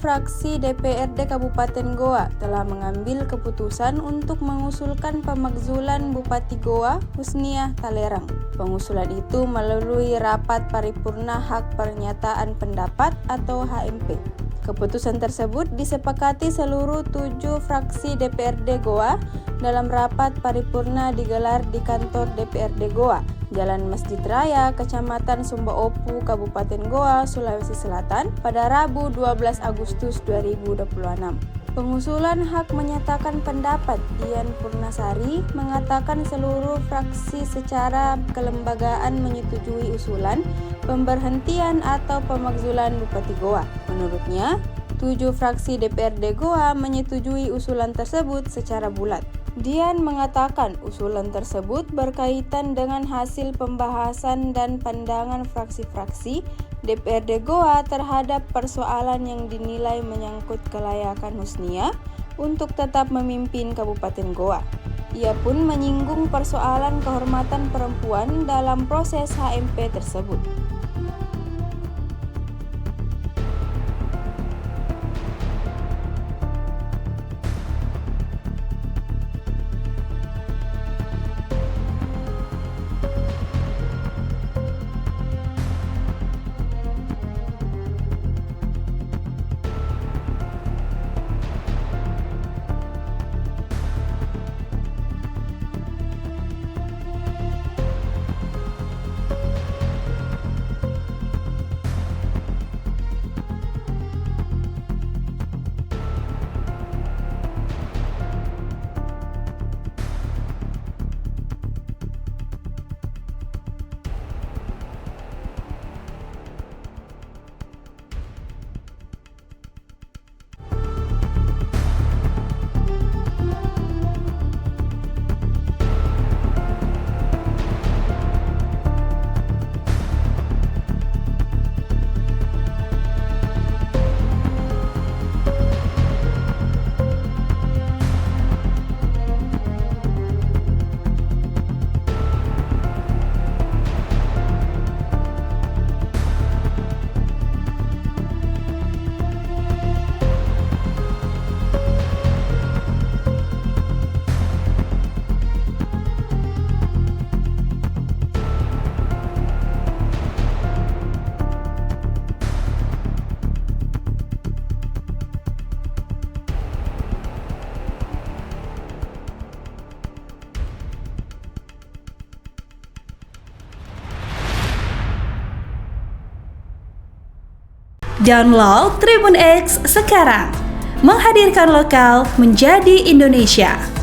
fraksi DPRD Kabupaten Goa telah mengambil keputusan untuk mengusulkan pemakzulan Bupati Goa, Husniah Talerang. Pengusulan itu melalui Rapat Paripurna Hak Pernyataan Pendapat atau HMP. Keputusan tersebut disepakati seluruh 7 fraksi DPRD Goa dalam rapat paripurna digelar di kantor DPRD Goa, Jalan Masjid Raya, Kecamatan Sumba Opu, Kabupaten Goa, Sulawesi Selatan pada Rabu 12 Agustus 2026. Pengusulan hak menyatakan pendapat Dian Purnasari mengatakan seluruh fraksi secara kelembagaan menyetujui usulan pemberhentian atau pemakzulan Bupati Goa. Menurutnya, 7 fraksi DPRD Goa menyetujui usulan tersebut secara bulat. Dian mengatakan usulan tersebut berkaitan dengan hasil pembahasan dan pandangan fraksi-fraksi DPRD Goa terhadap persoalan yang dinilai menyangkut kelayakan Husniah untuk tetap memimpin Kabupaten Goa. Ia pun menyinggung persoalan kehormatan perempuan dalam proses HMP tersebut. Download Tribun X sekarang, menghadirkan lokal menjadi Indonesia.